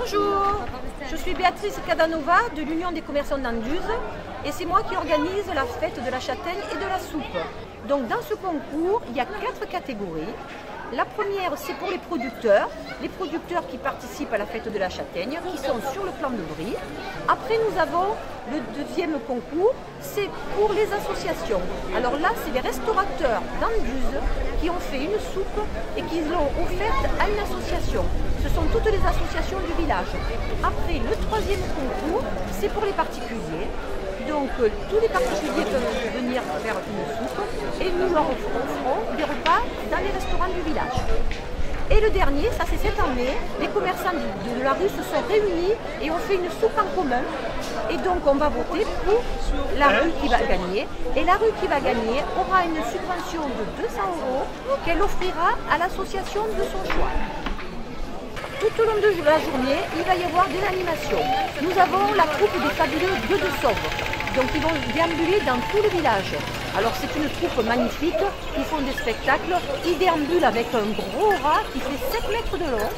Bonjour, je suis Béatrice Cadanova de l'Union des commerçants d'Anduze et c'est moi qui organise la fête de la châtaigne et de la soupe. Donc dans ce concours, il y a 4 catégories. La première, c'est pour les producteurs qui participent à la fête de la châtaigne, qui sont sur le plan de Brie. Après, nous avons le deuxième concours, c'est pour les associations. Alors là, c'est les restaurateurs d'Anduze qui ont fait une soupe et qui l'ont offerte à une association. Ce sont toutes les associations du village. Après, le troisième concours, c'est pour les particuliers. Donc, tous les particuliers peuvent venir faire une soupe et nous leur offrons des repas dans les restaurants du village. Et le dernier, ça c'est cette année, les commerçants de la rue se sont réunis et ont fait une soupe en commun. Et donc, on va voter pour la rue qui va gagner. Et la rue qui va gagner aura une subvention de 200 € qu'elle offrira à l'association de son choix. Tout au long de la journée, il va y avoir des animations. Nous avons la troupe des fabuleux Gueux de Sauve. Donc ils vont déambuler dans tout le village. Alors c'est une troupe magnifique, ils font des spectacles, ils déambulent avec un gros rat qui fait 7 mètres de long.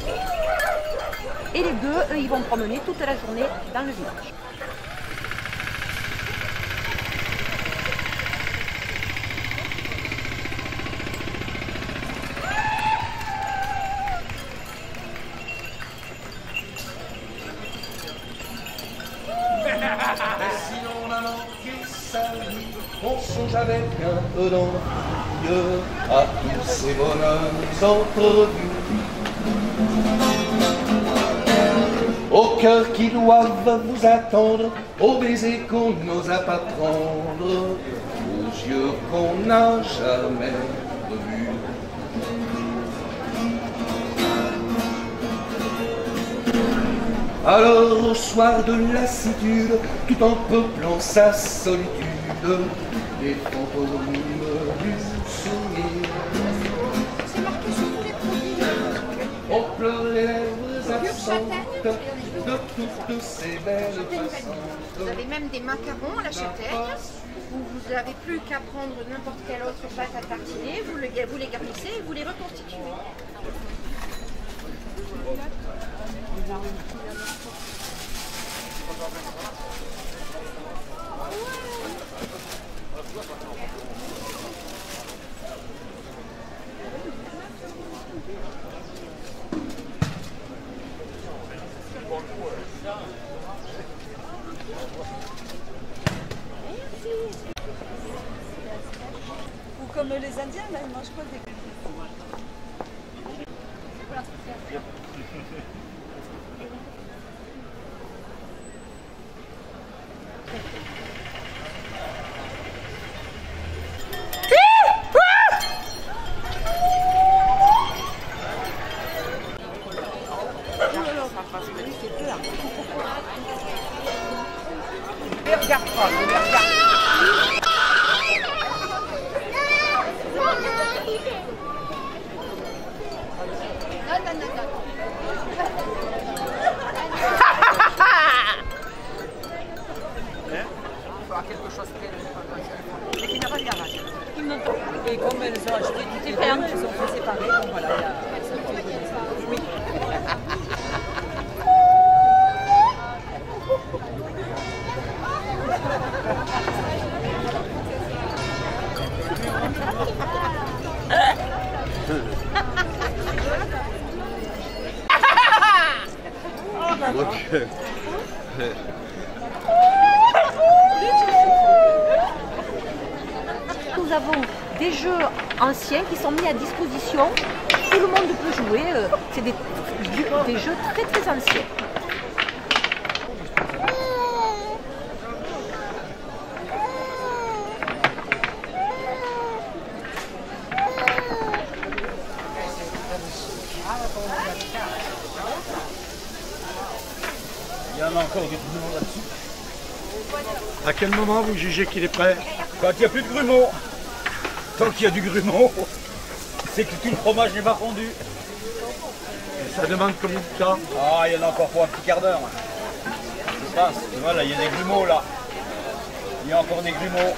Et les gueux, eux, ils vont promener toute la journée dans le village. On songe avec un peu d'envie à tous ces bonheurs entrevus, aux cœurs qui doivent vous attendre, aux baisers qu'on n'osa pas prendre, aux yeux qu'on n'a jamais revus. Alors au soir de lassitude, tout en peuplant sa solitude, les fantômes du souvenir. On pleure les lèvres absentes de toutes ces belles façons. Vous avez même des macarons à la châtaigne, où vous n'avez plus qu'à prendre n'importe quelle autre pâte à tartiner, vous les garnissez et vous les reconstituez. Ou comme les Indiens, là, ils mangent pas des... Regarde pas, regarde. Et comme elles ont acheté toutes les fermes, elles sont fait séparer, donc voilà. Oui. Ok. Nous avons des jeux anciens qui sont mis à disposition. Tout le monde peut jouer. C'est des jeux très très anciens. Il y en a encore du grumeaux là-dessus. À quel moment vous jugez qu'il est prêt? Quand il n'y a plus de grumeaux. Tant qu'il y a du grumeau, c'est que tout le fromage n'est pas fondu. Et ça demande combien de temps? Ah, il y en a encore pour un petit quart d'heure. Je pense. Voilà, il y a des grumeaux là. Il y a encore des grumeaux.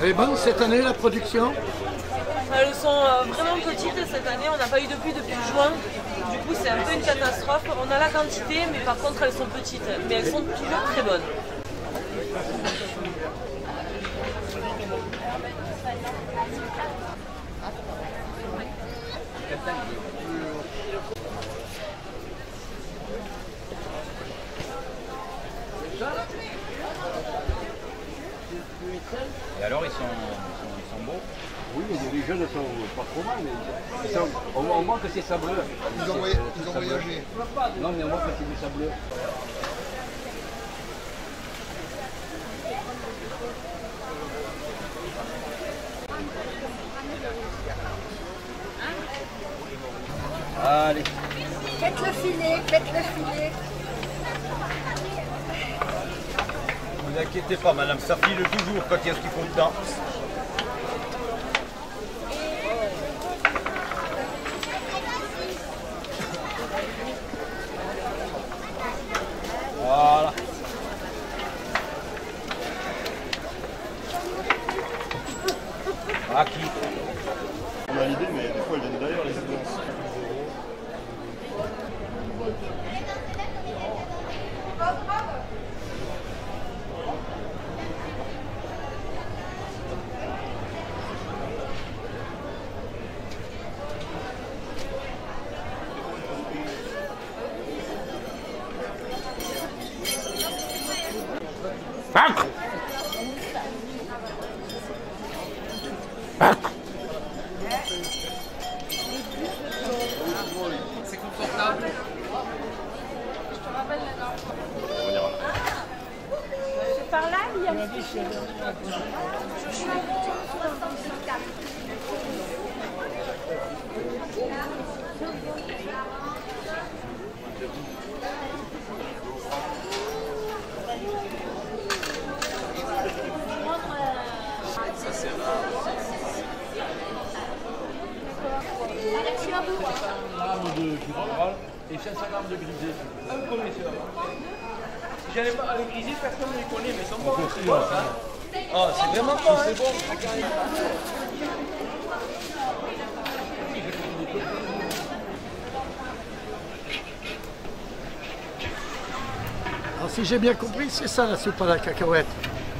Elle est bonne cette année la production? Elles sont vraiment petites cette année, on n'a pas eu de pluie depuis juin. Du coup c'est un peu une catastrophe. On a la quantité mais par contre elles sont petites. Mais elles sont toujours très bonnes. Et alors ils sont beaux? Oui, les jeunes sont pas trop mal, mais on voit que c'est sableux. Ils ont voyagé. Non, mais on voit que c'est du sableux. Allez. Faites le filet, faites le filet. Ne vous inquiétez pas, madame, ça file toujours quand il y a ce qu'il faut dedans. Voilà. À qui? On a l'idée, mais des fois, elles viennent d'ailleurs, les influences. C'est confortable. Par là, il y a Ça c'est rare. Grammes de Gibraltar et 500 grammes de grisé. Un connaisseur. Si j'allais pas à le griser, personne ne les connaît, mais ils sont bons. Oh, c'est vraiment bon, c'est bon. Alors si j'ai bien compris, c'est ça la soupe à la cacahuète.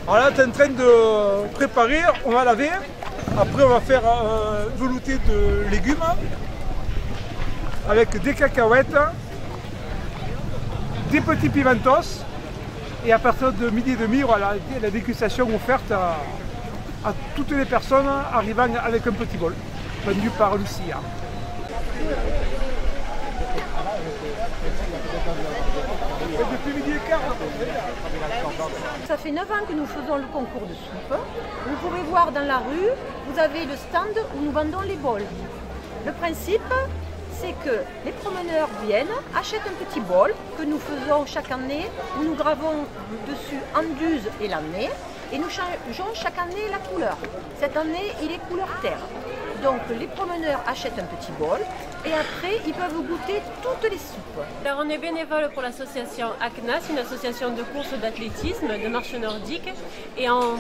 Alors là, tu es en train de préparer, on va laver. Après, on va faire velouter de légumes avec des cacahuètes, des petits pimentos. Et à partir de midi et demi, il y aura la dégustation offerte à toutes les personnes arrivant avec un petit bol, vendu par Lucia. Depuis midi et quart. Ça fait 9 ans que nous faisons le concours de soupe. Vous pouvez voir dans la rue, vous avez le stand où nous vendons les bols. Le principe, c'est que les promeneurs viennent, achètent un petit bol que nous faisons chaque année, où nous gravons dessus Anduze et l'année, et nous changeons chaque année la couleur. Cette année, il est couleur terre. Donc les promeneurs achètent un petit bol et après ils peuvent goûter toutes les soupes. Alors on est bénévole pour l'association ACNAS, une association de course d'athlétisme, de marche nordique. Et on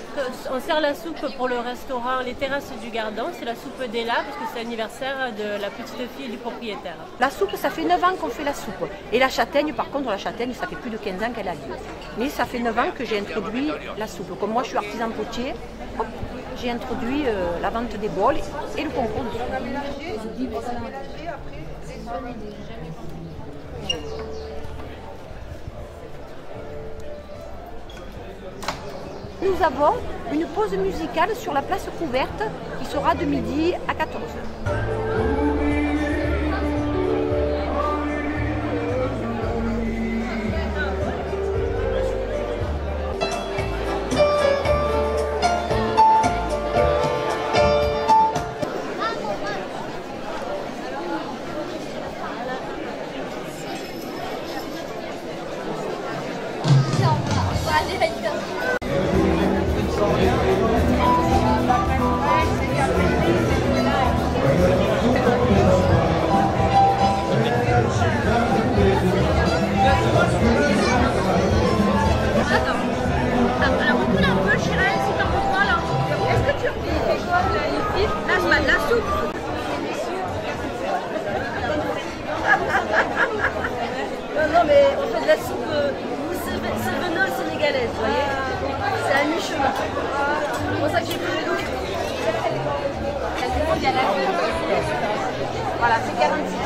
sert la soupe pour le restaurant Les Terrasses du Gardon. C'est la soupe d'Ella parce que c'est l'anniversaire de la petite fille du propriétaire. La soupe, ça fait 9 ans qu'on fait la soupe. Et la châtaigne, par contre, la châtaigne, ça fait plus de 15 ans qu'elle a lieu. Mais ça fait 9 ans que j'ai introduit la soupe. Comme moi je suis artisan potier, hop, j'ai introduit la vente des bols et le concours de soupe. Nous avons une pause musicale sur la place couverte qui sera de midi à 14h. fraîche. C'est pour ça que j'ai pris le doute. Voilà, c'est 46.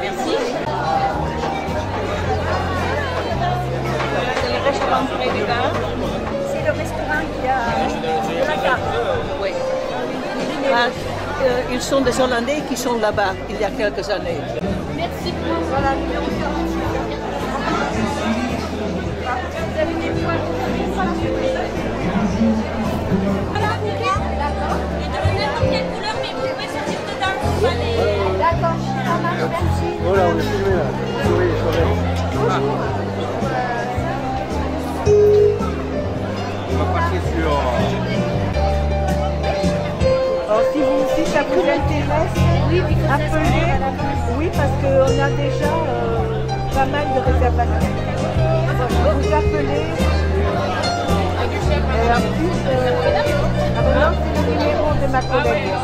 Merci. C'est le restaurant Prévéda. C'est le restaurant qui a de la carte. Oui. Ils sont des Hollandais qui sont là-bas il y a quelques années. Merci. Voilà, numéro 46. Vous avez des poils. Voilà, et de n'importe quelle couleur, mais vous pouvez sortir dedans. D'accord, ça marche, merci. Voilà, on est filmé là. Oui, On va passer sur... Alors, si ça vous intéresse, oui, appelez. Oui, parce qu'on a déjà pas mal de réservations. Vous appelez. Et en plus, maintenant, c'est le numéro de ma collègue.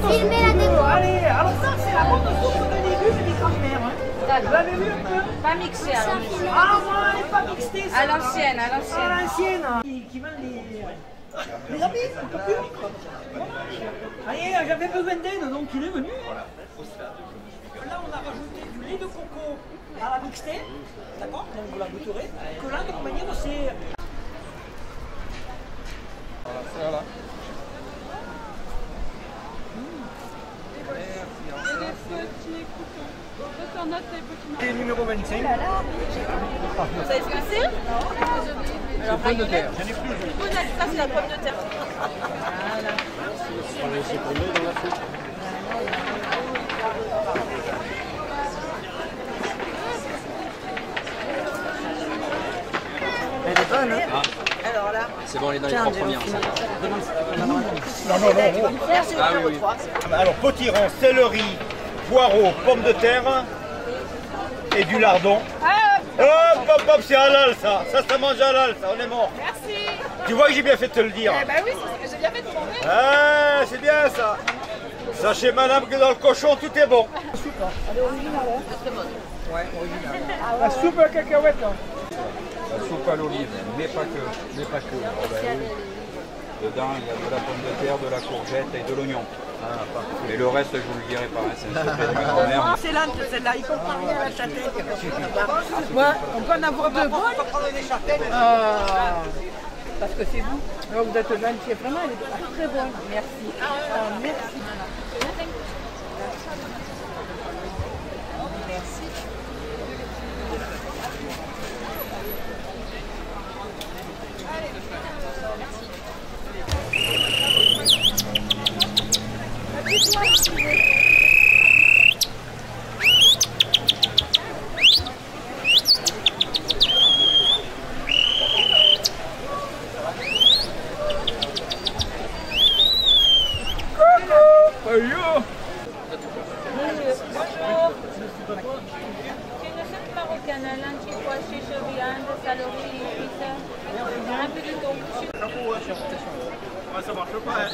Filmez la déco. Allez, alors ça, c'est la bonne soupe de légumes des grands-mères. Vous l'avez vu un peu? Pas mixé alors. Ah, moi, elle n'est pas mixée. À l'ancienne, à l'ancienne. À l'ancienne. Qui vend les habits, un peu plus. Allez, j'avais besoin d'aide, donc il est venu. Là, on a rajouté du lait de coco à la mixée. D'accord? Donc vous la goûterez. Que là, de toute manière, c'est... Voilà. Et numéro 25. Vous savez ce que c'est? C'est pomme de terre. Ça, c'est la pomme de terre. Elle est bonne, hein? Alors là. C'est bon, elle est dans les 3 premières. Non. Ah oui. Alors, potiron, céleri, poireau, pommes de terre et du lardon. Hop, c'est halal ça. Ça mange halal, ça, on est mort. Merci. Tu vois que j'ai bien fait de te le dire. Eh ben oui, j'ai bien fait de tomber. Ah, c'est bien ça. Sachez madame que dans le cochon tout est bon. Elle est originale, hein? Très bonne. Ouais, original. La soupe à cacahuètes. Là. La soupe à l'olive, mais pas que. Dedans, il y a de la pomme de terre, de la courgette et de l'oignon. Et le reste, je vous le dirai pas, c'est un secret de ma grand-mère. Excellente celle-là, il comprend rien à la châtaigne. Ouais, on peut en avoir deux bonnes. Parce que c'est vous. Alors, vous êtes gentil, vraiment, elle est très bonne. Merci. Merci. Marocaine, lentilles, pois chiches, viande, calories, pizza. Un petit ton. Ça marche pas, hein.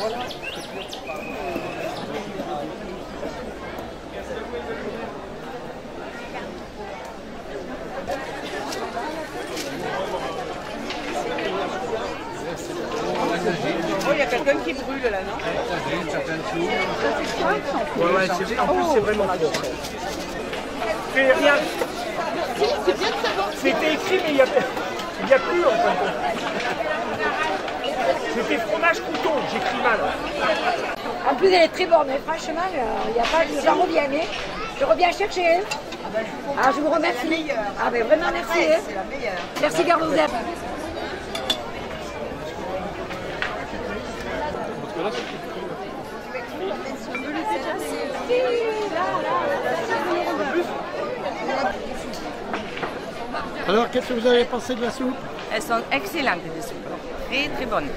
Oh, il y a quelqu'un qui brûle là, non? Ouais, en plus, c'est vraiment trop. C'était écrit, mais il n'y a plus en fait. C'était fromage couton, j'écris mal. En plus, elle est très bonne, mais franchement, il n'y a pas de... J'en reviens, hein. Je reviens chercher. Ah, je vous remercie. Ah, ben vraiment, merci. Hein. C'est la meilleure. Merci, Garouzep. Alors, qu'est-ce que vous avez pensé de la soupe? Elles sont excellentes, les soupes. Très, très bonnes.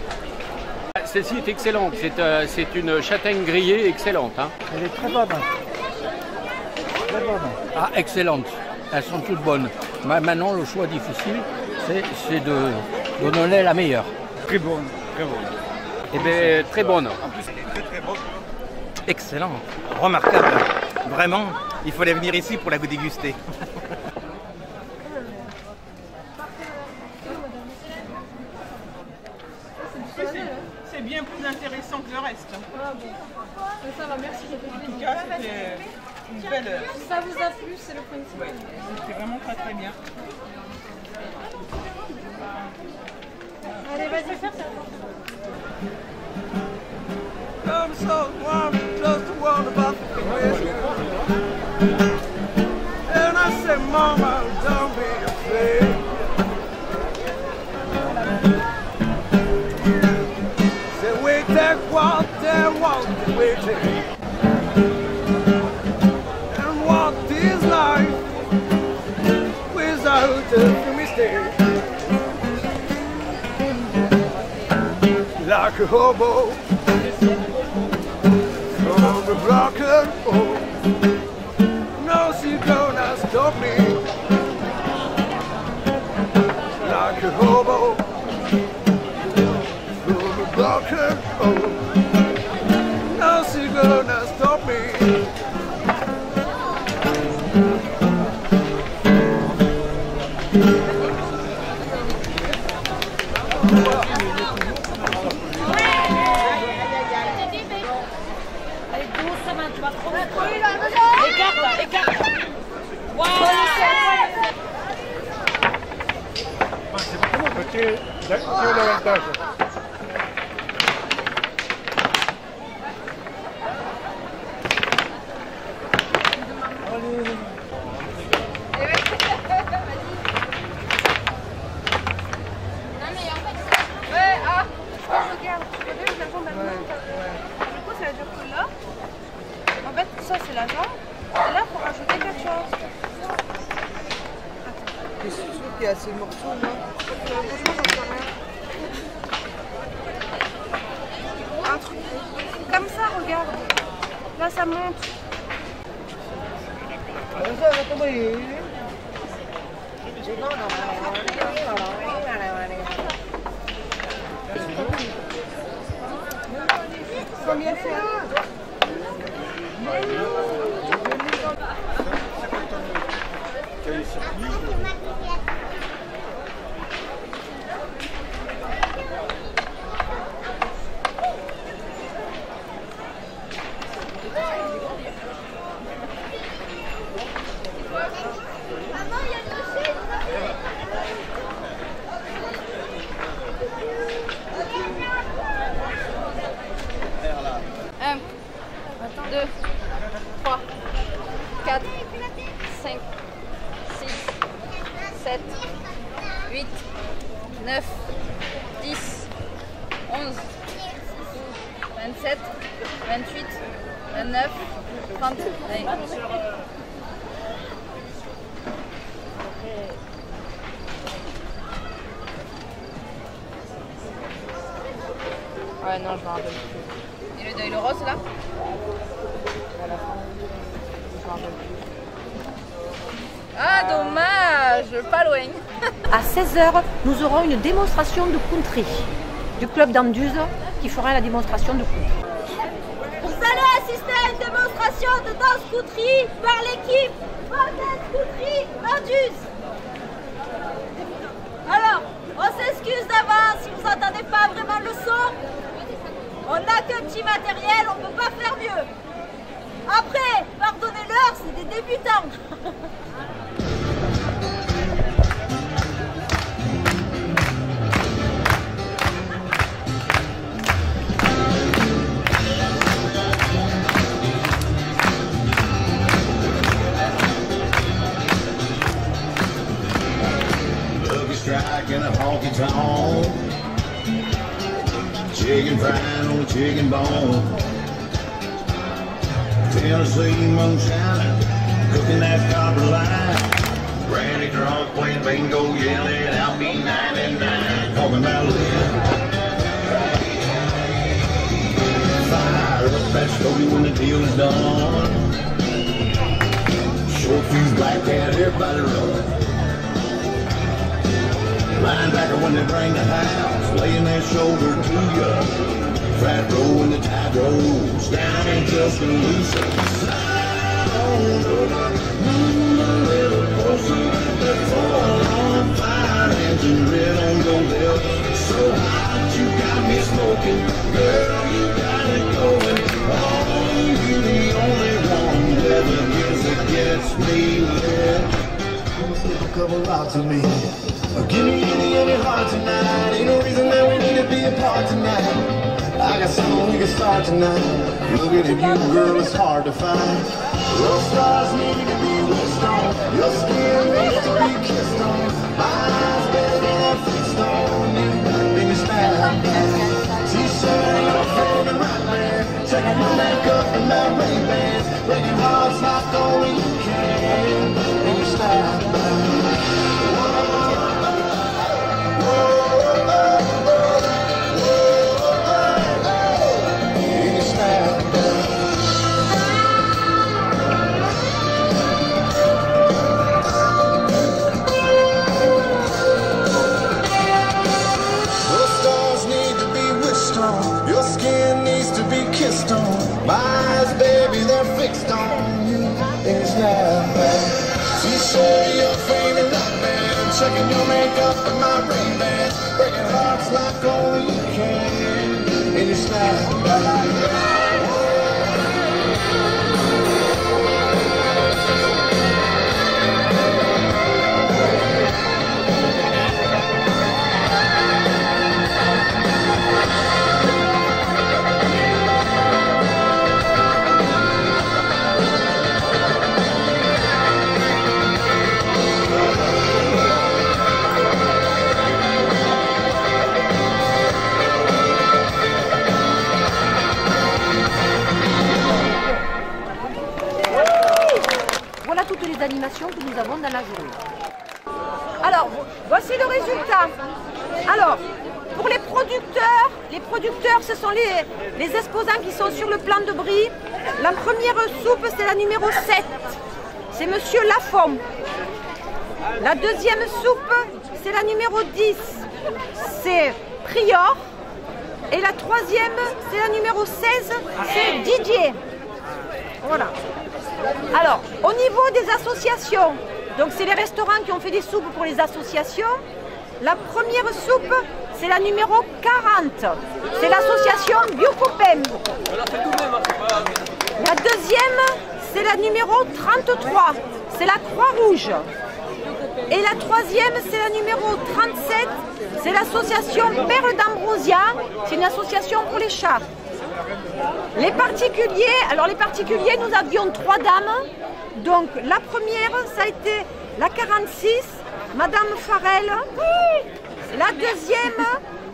celle-ci est excellente. C'est une châtaigne grillée excellente. Hein. Elle est très bonne. Très bonne. Ah, excellente. Elles sont toutes bonnes. Maintenant, le choix difficile, c'est de donner la meilleure. Très bonne, très bonne. Eh bien, très bonne. En plus, elle est très très bonne. Excellent, remarquable. Vraiment, il fallait venir ici pour la déguster. C'est bien plus intéressant que le reste. Ah bon. Ça va, merci. En tout cas, c'était une belle... Ça vous a plu, c'est le principal. Oui, c'était vraiment très très bien. Allez, vas-y, faire ça. I'm so warm, just to wonder about the question. And I said, Mama, don't be afraid. Say, we take what they want to wait. And what is life without a mistake? Like a hobo from a broken home. No, she's gonna stop me. Like a hobo from a broken home. No, she's gonna stop me. Écarte. Voilà. C'est vraiment petit, l'avantage. Il y a ces morceaux là. Un truc comme ça, regarde. Là, ça monte. Combien c'est? Ouais, non, je me rappelle plus. Et le deuil le rose là? À la fin, je me rappelle plus. Ah, dommage, pas loin. À 16h, nous aurons une démonstration de country du club d'Anduze qui fera la démonstration de country. Vous allez assister à une démonstration de danse country par l'équipe Modern Country d'Anduze. Alors, on s'excuse d'avance si vous n'entendez pas vraiment le son. On n'a qu'un petit matériel, on ne peut pas faire mieux. Après, pardonnez-leur, c'est des débutants. In a honky tonk, chicken fried on a chicken bone, Tennessee moonshine, cooking that copper line, Randy drunk playing bingo, yelling out me 99, talking about living. that slowly when the deal is done. Short fuse, black cat, everybody run. Linebacker when they bring the house, laying their shoulder to you. Frat row when the tide rolls down in Tuscaloosa. Sound move a little closer. That 4-alarm fire engine red on your lip. So hot you got me smoking, girl, you got it going. Oh, you the only one weather gets me lit. A couple out to me. Give me any heart tonight. Ain't no reason that we need to be apart tonight. I got something we can start tonight. Looking at you, girl, it's hard to find. Your stars need to be wished on. Your skin needs to be kissed on. My eyes, baby, are fixed on you. Baby, style. T-shirt, your favorite right there. Checking your makeup and my Ray-Bans. Breaking hearts like only you can. Baby, style. Your skin needs to be kissed on. My eyes, baby, they're fixed on you. It's not bad. T-shirt, your favorite rock band. Checking your makeup and my Ray-Bans. Breaking hearts like only you can. And it's not bad. Voilà toutes les animations que nous avons dans la journée. Alors, voici le résultat. Alors, pour les producteurs, ce sont les exposants qui sont sur le plan de Brie. La première soupe, c'est la numéro 7. C'est Monsieur Lafont. La deuxième soupe, c'est la numéro 10. C'est Prior. Et la troisième, c'est la numéro 16. C'est Didier. Voilà. Alors, au niveau des associations, donc c'est les restaurants qui ont fait des soupes pour les associations. La première soupe, c'est la numéro 40. C'est l'association Biocopem. La deuxième, c'est la numéro 33. C'est la Croix-Rouge. Et la troisième, c'est la numéro 37. C'est l'association Perle d'Ambrosia. C'est une association pour les chats. Les particuliers, nous avions 3 dames. Donc la première, ça a été la 46, Madame Farel. La deuxième,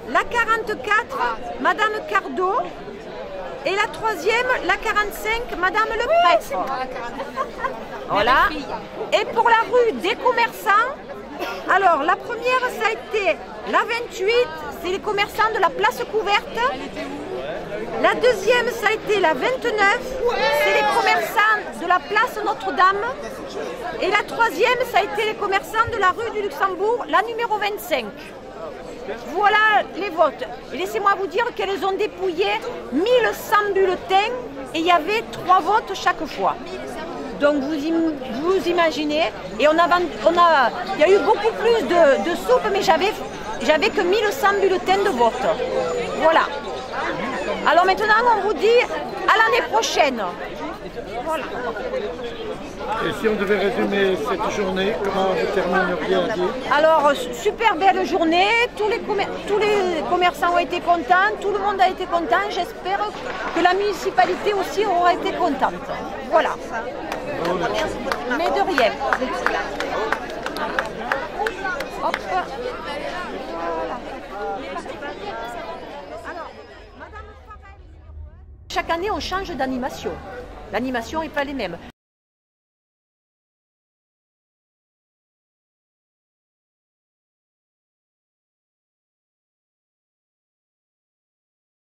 la 44, Madame Cardo. Et la troisième, la 45, Madame Le Prêtre. Voilà. Et pour la rue des commerçants, alors la première, ça a été la 28, c'est les commerçants de la place couverte. La deuxième, ça a été la 29, c'est les commerçants de la place Notre-Dame. Et la troisième, ça a été les commerçants de la rue du Luxembourg, la numéro 25. Voilà les votes. Et laissez-moi vous dire qu'elles ont dépouillé 1100 bulletins et il y avait 3 votes chaque fois. Donc vous imaginez, et il y a eu beaucoup plus de soupes, mais j'avais que 1100 bulletins de vote. Voilà. Alors maintenant, on vous dit à l'année prochaine. Voilà. Et si on devait résumer cette journée, comment vous termineriez à dire? Alors, super belle journée, tous les commerçants ont été contents, tout le monde a été content. J'espère que la municipalité aussi aura été contente. Voilà. Mais de rien. Hop. Voilà. Chaque année, on change d'animation. L'animation n'est pas les mêmes.